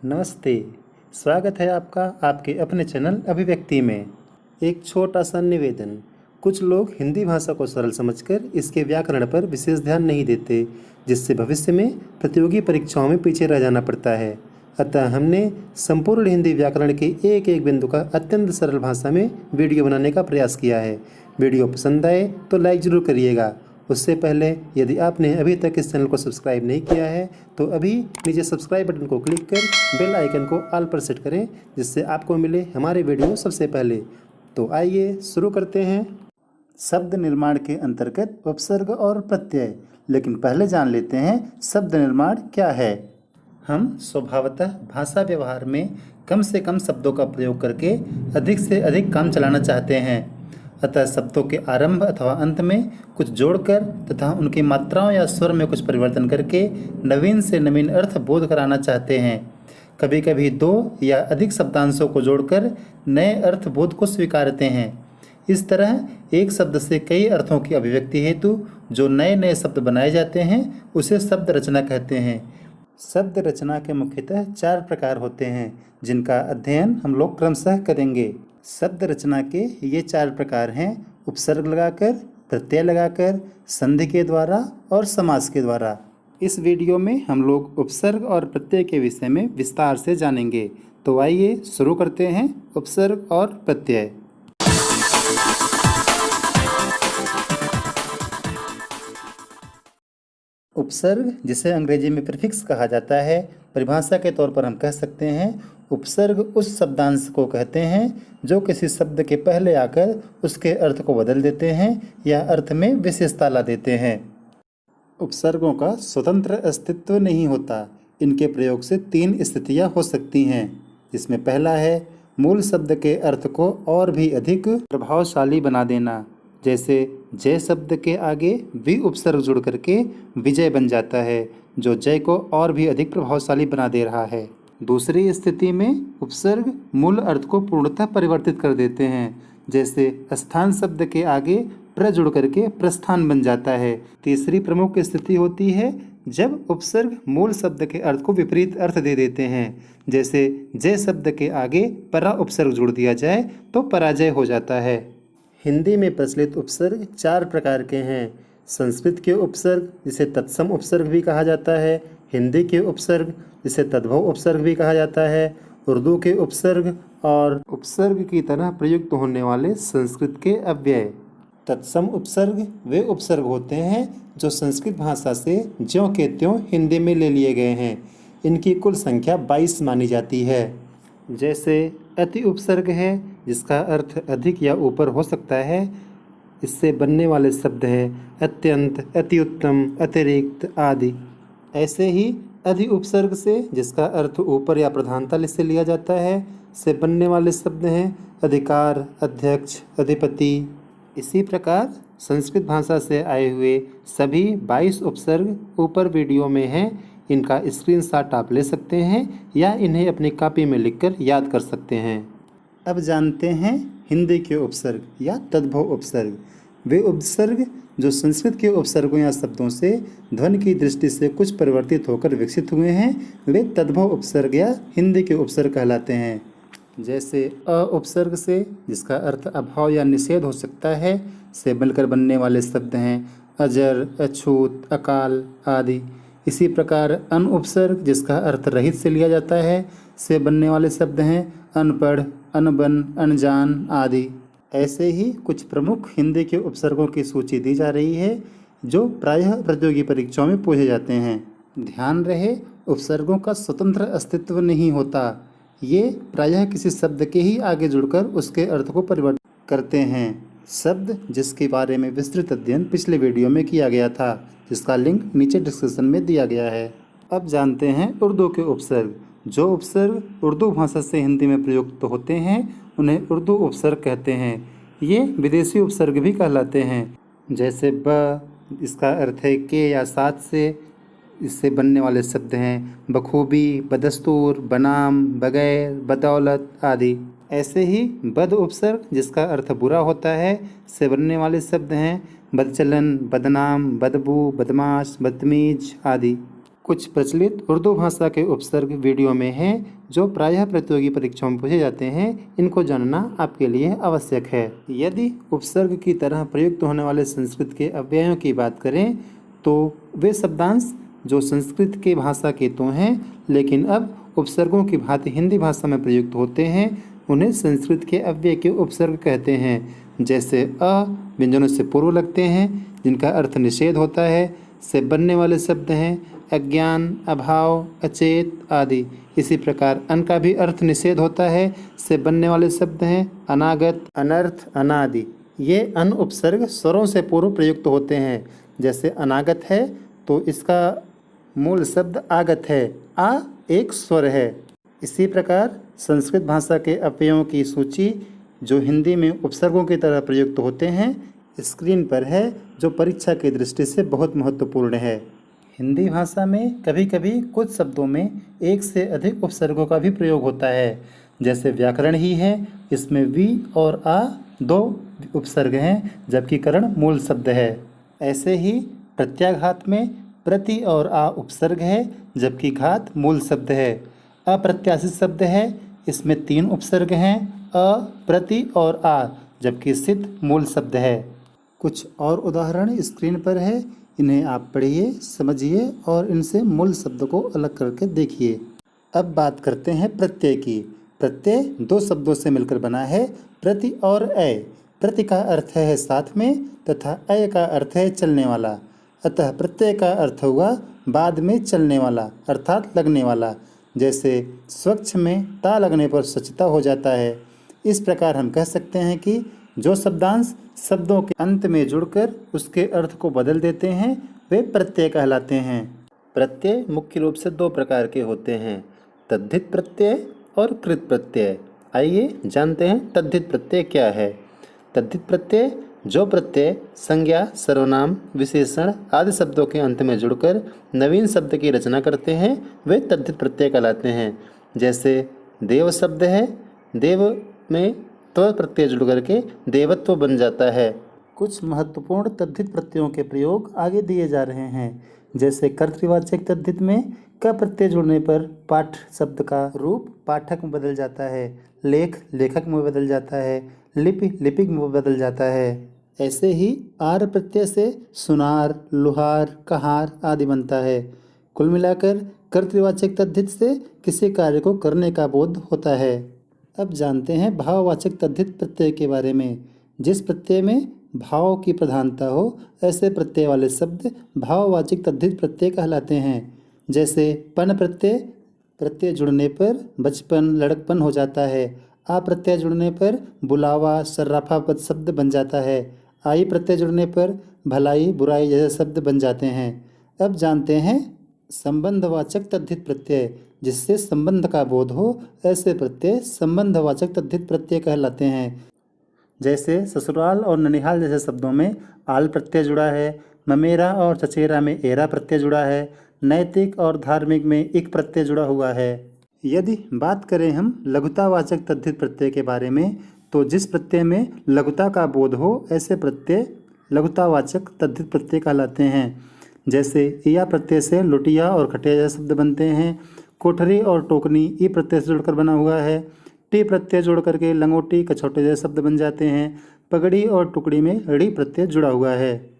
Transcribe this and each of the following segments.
नमस्ते। स्वागत है आपका आपके अपने चैनल अभिव्यक्ति में। एक छोटा सा निवेदन। कुछ लोग हिंदी भाषा को सरल समझकर इसके व्याकरण पर विशेष ध्यान नहीं देते, जिससे भविष्य में प्रतियोगी परीक्षाओं में पीछे रह जाना पड़ता है। अतः हमने संपूर्ण हिंदी व्याकरण के एक एक बिंदु का अत्यंत सरल भाषा में वीडियो बनाने का प्रयास किया है। वीडियो पसंद आए तो लाइक ज़रूर करिएगा। उससे पहले यदि आपने अभी तक इस चैनल को सब्सक्राइब नहीं किया है तो अभी नीचे सब्सक्राइब बटन को क्लिक कर बेल आइकन को ऑल पर सेट करें, जिससे आपको मिले हमारे वीडियो सबसे पहले। तो आइए शुरू करते हैं। शब्द निर्माण के अंतर्गत उपसर्ग और प्रत्यय, लेकिन पहले जान लेते हैं शब्द निर्माण क्या है। हम स्वभावतः भाषा व्यवहार में कम से कम शब्दों का प्रयोग करके अधिक से अधिक काम चलाना चाहते हैं। अतः शब्दों के आरंभ अथवा अंत में कुछ जोड़कर तथा उनकी मात्राओं या स्वर में कुछ परिवर्तन करके नवीन से नवीन अर्थ बोध कराना चाहते हैं। कभी कभी दो या अधिक शब्दांशों को जोड़कर नए अर्थ बोध को स्वीकारते हैं। इस तरह एक शब्द से कई अर्थों की अभिव्यक्ति हेतु जो नए नए शब्द बनाए जाते हैं उसे शब्द रचना कहते हैं। शब्द रचना के मुख्यतः 4 प्रकार होते हैं, जिनका अध्ययन हम लोग क्रमशः करेंगे। शब्द रचना के ये 4 प्रकार हैं: उपसर्ग लगाकर, प्रत्यय लगाकर, संधि के द्वारा और समास के द्वारा। इस वीडियो में हम लोग उपसर्ग और प्रत्यय के विषय में विस्तार से जानेंगे। तो आइए शुरू करते हैं उपसर्ग और प्रत्यय। उपसर्ग, जिसे अंग्रेजी में प्रीफिक्स कहा जाता है, परिभाषा के तौर पर हम कह सकते हैं उपसर्ग उस शब्दांश को कहते हैं जो किसी शब्द के पहले आकर उसके अर्थ को बदल देते हैं या अर्थ में विशेषता ला देते हैं। उपसर्गों का स्वतंत्र अस्तित्व नहीं होता। इनके प्रयोग से 3 स्थितियां हो सकती हैं, जिसमें पहला है मूल शब्द के अर्थ को और भी अधिक प्रभावशाली बना देना। जैसे जय शब्द के आगे वि उपसर्ग जुड़ करके विजय बन जाता है, जो जय को और भी अधिक प्रभावशाली बना दे रहा है। दूसरी स्थिति में उपसर्ग मूल अर्थ को पूर्णतः परिवर्तित कर देते हैं। जैसे स्थान शब्द के आगे प्र जुड़ करके प्रस्थान बन जाता है। तीसरी प्रमुख स्थिति होती है जब उपसर्ग मूल शब्द के अर्थ को विपरीत अर्थ दे देते हैं। जैसे जय शब्द के आगे परा उपसर्ग जुड़ दिया जाए तो पराजय हो जाता है। हिंदी में प्रचलित उपसर्ग 4 प्रकार के हैं। संस्कृत के उपसर्ग, जिसे तत्सम उपसर्ग भी कहा जाता है, हिंदी के उपसर्ग, जिसे तद्भव उपसर्ग भी कहा जाता है, उर्दू के उपसर्ग और उपसर्ग की तरह प्रयुक्त होने वाले संस्कृत के अव्यय। तत्सम उपसर्ग वे उपसर्ग होते हैं जो संस्कृत भाषा से ज्यों के त्यों हिंदी में ले लिए गए हैं। इनकी कुल संख्या 22 मानी जाती है। जैसे अति उपसर्ग है, जिसका अर्थ अधिक या ऊपर हो सकता है। इससे बनने वाले शब्द हैं अत्यंत, अति उत्तम, अतिरिक्त आदि। ऐसे ही अधि उपसर्ग से, जिसका अर्थ ऊपर या प्रधानता से लिया जाता है, से बनने वाले शब्द हैं अधिकार, अध्यक्ष, अधिपति। इसी प्रकार संस्कृत भाषा से आए हुए सभी 22 उपसर्ग ऊपर वीडियो में हैं। इनका स्क्रीनशॉट आप ले सकते हैं या इन्हें अपनी कॉपी में लिखकर याद कर सकते हैं। अब जानते हैं हिंदी के उपसर्ग या तद्भव उपसर्ग। वे उपसर्ग जो संस्कृत के उपसर्गों या शब्दों से ध्वनि की दृष्टि से कुछ परिवर्तित होकर विकसित हुए हैं, वे तद्भव उपसर्ग या हिंदी के उपसर्ग कहलाते हैं। जैसे अ उपसर्ग से, जिसका अर्थ अभाव या निषेध हो सकता है, से बनकर बनने वाले शब्द हैं अजर, अछूत, अकाल आदि। इसी प्रकार अन उपसर्ग, जिसका अर्थ रहित से लिया जाता है, से बनने वाले शब्द हैं अनपढ़, अनबन, अनजान आदि। ऐसे ही कुछ प्रमुख हिंदी के उपसर्गों की सूची दी जा रही है जो प्रायः प्रतियोगी परीक्षाओं में पूछे जाते हैं। ध्यान रहे, उपसर्गों का स्वतंत्र अस्तित्व नहीं होता। ये प्रायः किसी शब्द के ही आगे जुड़कर उसके अर्थ को परिवर्तित करते हैं। शब्द जिसके बारे में विस्तृत अध्ययन पिछले वीडियो में किया गया था, जिसका लिंक नीचे डिस्क्रिप्शन में दिया गया है। अब जानते हैं उर्दू के उपसर्ग। जो उपसर्ग उर्दू भाषा से हिंदी में प्रयुक्त होते हैं उन्हें उर्दू उपसर्ग कहते हैं। ये विदेशी उपसर्ग भी कहलाते हैं। जैसे ब, इसका अर्थ है के या साथ से, इससे बनने वाले शब्द हैं बखूबी, बदस्तूर, बनाम, बगैर, बदौलत आदि। ऐसे ही बद उपसर्ग, जिसका अर्थ बुरा होता है, से बनने वाले शब्द हैं बदचलन, बदनाम, बदबू, बदमाश, बदतमीज आदि। कुछ प्रचलित उर्दू भाषा के उपसर्ग वीडियो में हैं जो प्रायः प्रतियोगी परीक्षाओं में पूछे जाते हैं। इनको जानना आपके लिए आवश्यक है। यदि उपसर्ग की तरह प्रयुक्त होने वाले संस्कृत के अव्ययों की बात करें तो वे शब्दांश जो संस्कृत के भाषा के तो हैं लेकिन अब उपसर्गों की भांति हिंदी भाषा में प्रयुक्त होते हैं, उन्हें संस्कृत के अव्यय के उपसर्ग कहते हैं। जैसे अ व्यंजनों से पूर्व लगते हैं जिनका अर्थ निषेध होता है, से बनने वाले शब्द हैं अज्ञान, अभाव, अचेत आदि। इसी प्रकार अन का भी अर्थ निषेध होता है, से बनने वाले शब्द हैं अनागत, अनर्थ, अनादि। ये अन उपसर्ग स्वरों से पूर्व प्रयुक्त होते हैं। जैसे अनागत है तो इसका मूल शब्द आगत है, आ एक स्वर है। इसी प्रकार संस्कृत भाषा के अव्ययों की सूची जो हिंदी में उपसर्गों की तरह प्रयुक्त होते हैं स्क्रीन पर है, जो परीक्षा की दृष्टि से बहुत महत्वपूर्ण है। हिंदी भाषा में कभी कभी कुछ शब्दों में एक से अधिक उपसर्गों का भी प्रयोग होता है। जैसे व्याकरण ही है, इसमें वी और आ दो उपसर्ग हैं जबकि करण मूल शब्द है। ऐसे ही प्रत्याघात में प्रति और आ उपसर्ग है जबकि घात मूल शब्द है। अप्रत्याशित शब्द है, इसमें 3 उपसर्ग हैं अ, प्रति और आ जबकि सिद्ध मूल शब्द है। कुछ और उदाहरण स्क्रीन पर है, इन्हें आप पढ़िए, समझिए और इनसे मूल शब्द को अलग करके देखिए। अब बात करते हैं प्रत्यय की। प्रत्यय 2 शब्दों से मिलकर बना है, प्रति और अय। प्रति का अर्थ है साथ में तथा अय का अर्थ है चलने वाला, अतः प्रत्यय का अर्थ हुआ बाद में चलने वाला अर्थात लगने वाला। जैसे स्वच्छ में ता लगने पर स्वच्छता हो जाता है। इस प्रकार हम कह सकते हैं कि जो शब्दांश शब्दों के अंत में जुड़कर उसके अर्थ को बदल देते हैं वे प्रत्यय कहलाते हैं। प्रत्यय मुख्य रूप से 2 प्रकार के होते हैं, तद्धित प्रत्यय और कृत प्रत्यय। आइए जानते हैं तद्धित प्रत्यय क्या है। तद्धित प्रत्यय जो प्रत्यय संज्ञा, सर्वनाम, विशेषण आदि शब्दों के अंत में जुड़कर नवीन शब्द की रचना करते हैं वे तद्धित प्रत्यय कहलाते हैं। जैसे देव शब्द है, देव में त्व प्रत्यय जुड़ करके देवत्व बन जाता है। कुछ महत्वपूर्ण तद्धित प्रत्ययों के प्रयोग आगे दिए जा रहे हैं। जैसे कर्तृवाचक तद्धित में क प्रत्यय जुड़ने पर पाठ शब्द का रूप पाठक में बदल जाता है, लेख लेखक में बदल जाता है, लिपि लिपिक में बदल जाता है। ऐसे ही आर प्रत्यय से सुनार, लुहार, कहार आदि बनता है। कुल मिलाकर कर्तृवाचक तद्धित से किसी कार्य को करने का बोध होता है। अब जानते हैं भाववाचक तद्धित प्रत्यय के बारे में। जिस प्रत्यय में भाव की प्रधानता हो ऐसे प्रत्यय वाले शब्द भाववाचक तद्धित प्रत्यय कहलाते हैं। जैसे पन प्रत्यय, प्रत्यय जुड़ने पर बचपन, लड़कपन हो जाता है। आ प्रत्यय जुड़ने पर बुलावा, सर्राफा पद शब्द बन जाता है। आई प्रत्यय जुड़ने पर भलाई, बुराई जैसे शब्द बन जाते हैं। अब जानते हैं संबंधवाचक तद्धित प्रत्यय। जिससे संबंध का बोध हो ऐसे प्रत्यय संबंधवाचक तद्धित प्रत्यय कहलाते हैं। जैसे ससुराल और ननिहाल जैसे शब्दों में आल प्रत्यय जुड़ा है, ममेरा और चचेरा में एरा प्रत्यय जुड़ा है, नैतिक और धार्मिक में इक प्रत्यय जुड़ा हुआ है। यदि बात करें हम लघुतावाचक तद्धित प्रत्यय के बारे में तो जिस प्रत्यय में लघुता का बोध हो ऐसे प्रत्यय लघुतावाचक तद्धित प्रत्यय कहलाते हैं। जैसे या प्रत्यय से लुटिया और खटिया जैसे शब्द बनते हैं। कोठरी और टोकनी ई प्रत्यय से जुड़कर बना हुआ है। टी प्रत्यय जोड़ करके लंगोटी, कछौटे जैसे शब्द बन जाते हैं। पगड़ी और टुकड़ी में ड़ी प्रत्यय जुड़ा हुआ है।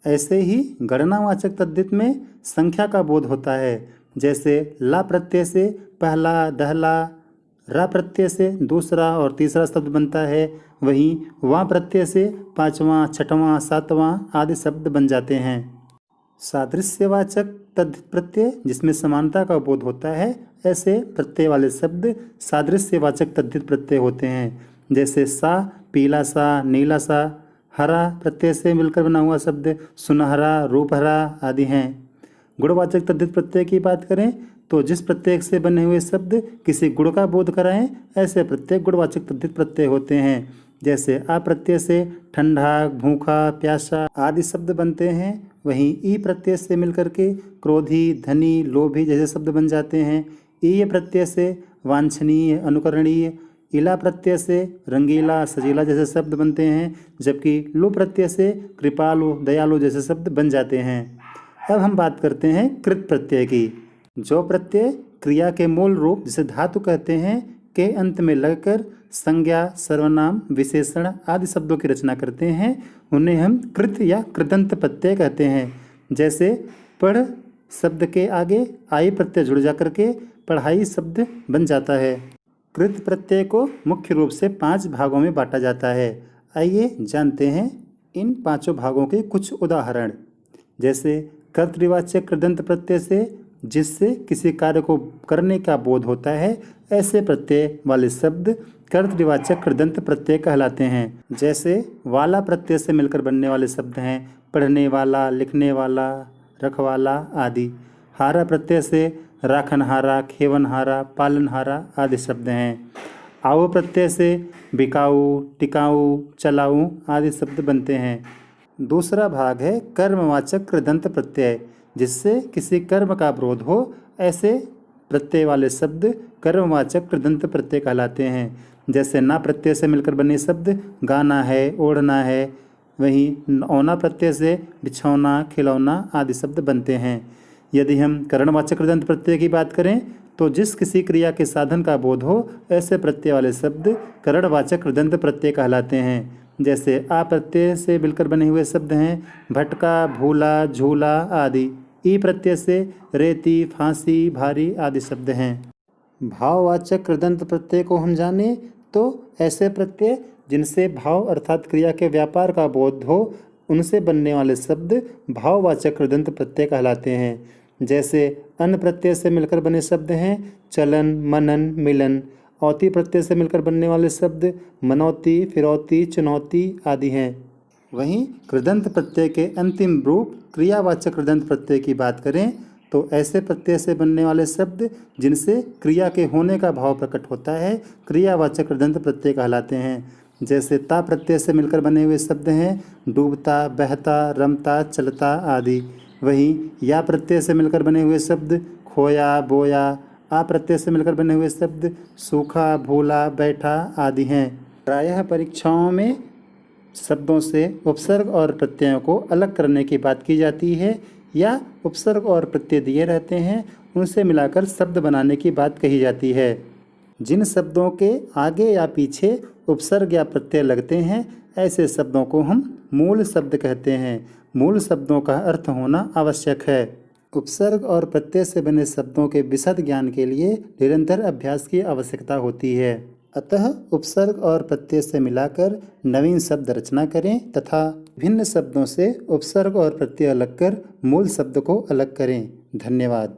ऐसे ही गणनावाचक तद्धित में संख्या का बोध होता है। जैसे ला प्रत्यय से पहला, दहला, रा प्रत्यय से दूसरा और तीसरा शब्द बनता है। वहीं वां प्रत्यय से पांचवां, छठवां, सातवां आदि शब्द बन जाते हैं। सादृश्यवाचक तद्धित प्रत्यय जिसमें समानता का बोध होता है ऐसे प्रत्यय वाले शब्द सादृश्यवाचक तद्धित प्रत्यय होते हैं। जैसे सा पीला सा, नीला सा। हरा प्रत्यय से मिलकर बना हुआ शब्द सुनहरा, रूपहरा आदि हैं। गुणवाचक तद्धित प्रत्यय की बात करें तो जिस प्रत्यय से बने हुए शब्द किसी गुण का बोध कराएं ऐसे प्रत्यय गुणवाचक तद्धित प्रत्यय होते हैं। जैसे आ प्रत्यय से ठंडा, भूखा, प्यासा आदि शब्द बनते हैं। वहीं ई प्रत्यय से मिलकर के क्रोधी, धनी, लोभी जैसे शब्द बन जाते हैं। ई प्रत्यय से वांछनीय, अनुकरणीय। इला प्रत्यय से रंगीला, सजीला जैसे शब्द बनते हैं। जबकि लु प्रत्यय से कृपालु, दयालु जैसे शब्द बन जाते हैं। अब हम बात करते हैं कृत प्रत्यय की। जो प्रत्यय क्रिया के मूल रूप जिसे धातु कहते हैं के अंत में लगकर संज्ञा, सर्वनाम, विशेषण आदि शब्दों की रचना करते हैं उन्हें हम कृत या कृदंत प्रत्यय कहते हैं। जैसे पढ़ शब्द के आगे आई प्रत्यय जुड़ जा करके पढ़ाई शब्द बन जाता है। कृत प्रत्यय को मुख्य रूप से 5 भागों में बांटा जाता है। आइए जानते हैं इन 5 भागों के कुछ उदाहरण। जैसे कर्तृवाचक कृदंत प्रत्यय से जिससे किसी कार्य को करने का बोध होता है, ऐसे प्रत्यय वाले शब्द कर्तृवाचक कृदंत प्रत्यय कहलाते हैं। जैसे वाला प्रत्यय से मिलकर बनने वाले शब्द हैं पढ़ने वाला, लिखने वाला, रखवाला आदि। हारा प्रत्यय से राखनहारा, खेवनहारा, पालनहारा आदि शब्द हैं। आओ प्रत्यय से बिकाऊ, टिकाऊ, चलाऊ आदि शब्द बनते हैं। दूसरा भाग है कर्मवाचक कृदंत प्रत्यय, जिससे किसी कर्म का विरोध हो, ऐसे प्रत्यय वाले शब्द कर्मवाचक कृदंत प्रत्यय कहलाते हैं। जैसे ना प्रत्यय से मिलकर बने शब्द गाना है, ओढ़ना है। वहीं औना प्रत्यय से बिछौना, खिलौना आदि शब्द बनते हैं। यदि हम करणवाचक कृदंत प्रत्यय की बात करें तो जिस किसी क्रिया के साधन का बोध हो, ऐसे प्रत्यय वाले शब्द करणवाचक कृदंत प्रत्यय कहलाते हैं। जैसे आ प्रत्यय से मिलकर बने हुए शब्द हैं भटका, भूला, झूला आदि। ई प्रत्यय से रेती, फांसी, भारी आदि शब्द हैं। भाववाचक कृदंत प्रत्यय को हम जाने तो ऐसे प्रत्यय जिनसे भाव अर्थात क्रिया के व्यापार का बोध हो, उनसे बनने वाले शब्द भाववाचक कृदंत प्रत्यय कहलाते हैं। जैसे अन प्रत्यय से मिलकर बने शब्द हैं चलन, मनन, मिलन। औती प्रत्यय से मिलकर बनने वाले शब्द मनौती, फिरौती, चुनौती आदि हैं। वहीं कृदंत प्रत्यय के अंतिम रूप क्रियावाचक कृदंत प्रत्यय की बात करें तो ऐसे प्रत्यय से बनने वाले शब्द जिनसे क्रिया के होने का भाव प्रकट होता है, क्रियावाचक कृदंत प्रत्यय कहलाते हैं। जैसे ता प्रत्यय से मिलकर बने हुए शब्द हैं डूबता, बहता, रमता, चलता आदि। वहीं या प्रत्यय से मिलकर बने हुए शब्द खोया, बोया। आ प्रत्यय से मिलकर बने हुए शब्द सूखा, भूला, बैठा आदि हैं। प्रायः परीक्षाओं में शब्दों से उपसर्ग और प्रत्ययों को अलग करने की बात की जाती है या उपसर्ग और प्रत्यय दिए रहते हैं उनसे मिलाकर शब्द बनाने की बात कही जाती है। जिन शब्दों के आगे या पीछे उपसर्ग या प्रत्यय लगते हैं, ऐसे शब्दों को हम मूल शब्द कहते हैं। मूल शब्दों का अर्थ होना आवश्यक है। उपसर्ग और प्रत्यय से बने शब्दों के विशद ज्ञान के लिए निरंतर अभ्यास की आवश्यकता होती है। अतः उपसर्ग और प्रत्यय से मिलाकर नवीन शब्द रचना करें तथा भिन्न शब्दों से उपसर्ग और प्रत्यय अलग कर मूल शब्द को अलग करें। धन्यवाद।